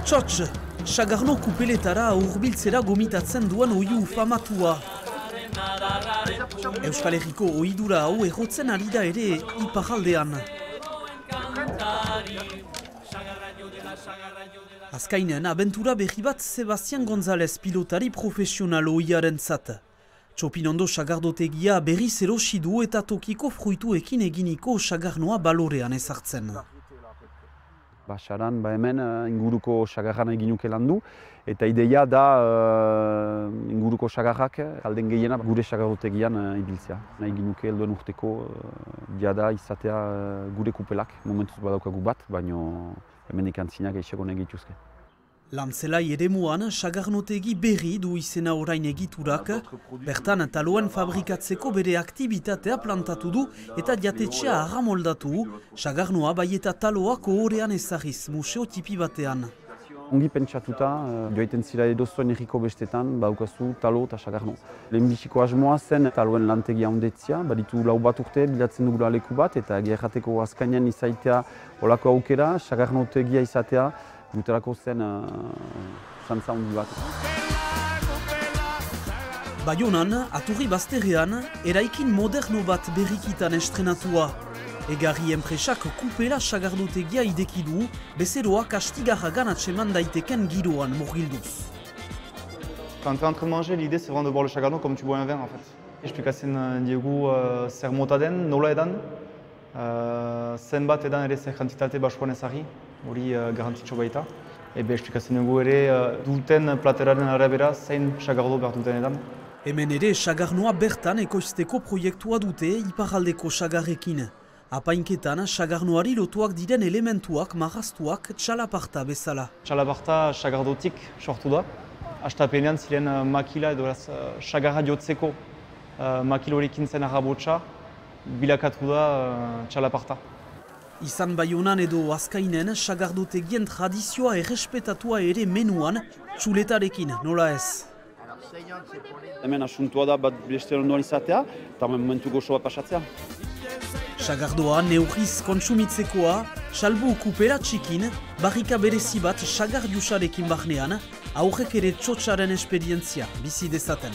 Txotx, Sagarno kupeletara hurbiltzera gomitatzen duen oihu famatua. Euskal Herriko ohidura hau errotzen ari da ere iparraldean. Azkainen, abentura berri bat Sebastian González pilotari profesional ohiarentzat. Txopinondo sagardotegia berriz erosi du eta tokiko fruituekin eginiko sagarnoa balorean ezartzen. Saran, hemen inguruko sagarran egin nuke landu, eta ideia da inguruko sagarrak alden gehiena gure sagardotegian ibiltzea. Egin nuke helduen urteko jada izatea gure kupelak, momentuz badaukagu bat, baina hemen ikantzinak eixegon egituzke. Lantzelai eremuan, sagarnotegi berri du izena orain egiturak, bertan taloen fabrikatzeko bere aktibitatea plantatu du eta jatetxea arramoldatu, sagarnoa bai eta taloak ohorean ezarriz, museo tipi batean. Ongi pentsatuta, joaiten zira edozoen herriko bestetan, baukazu talo eta sagarno. Lehenbiziko asmoa zen taloen lantegia ondetzia, baditu lau bat urte bilatzen dugula leku bat, eta gerrateko azkainean izaitea olako aukera, sagarnotegia izatea, guterako zen santza hundi bat. Baionan, Aturri Bazterrean, eraikin moderno bat berrikitan estrenatua. Egarri enpresak kupela sagardotegia ideki du, bezeroa kastigarragan atseman daiteken giroan murgilduz. Quand tu es en train de manger, l'idée c'est vraiment de boire le chagarno comme tu bois un vin en fait. Esplikatzen diegu zer mota den, nola edan, zenbat edan ere zer kantitate baskoan ezagri, hori garantitxo baita. Esplikatzen dugu ere duten plateraren arabera zein sagardo behar duten edan. Hemen ere sagarnoa bertan ekoizteko proiektua dute iparraldeko sagarrekin. Apainketan, sagarnoari lotuak diren elementuak marraztuak txalaparta bezala. Txalaparta sagardotik sortu da. Hastapenean ziren makila edo sagarra jotzeko makilo horrekin zen arrabotsa bilakatu da txalaparta. Izan Baionan edo Azkainen, sagardotegien tradizioa errespetatua ere menuan, txuletarekin, nola ez? Hemen asuntua da bat beste ondoan izatea, eta momentu goxo bat pasatzea. Sagardoa neurriz kontsumitzekoa, salbu kupera txikin, barrika berezi bat sagar jusarekin barnean, aurrek ere txotxaren esperientzia bizi dezaten.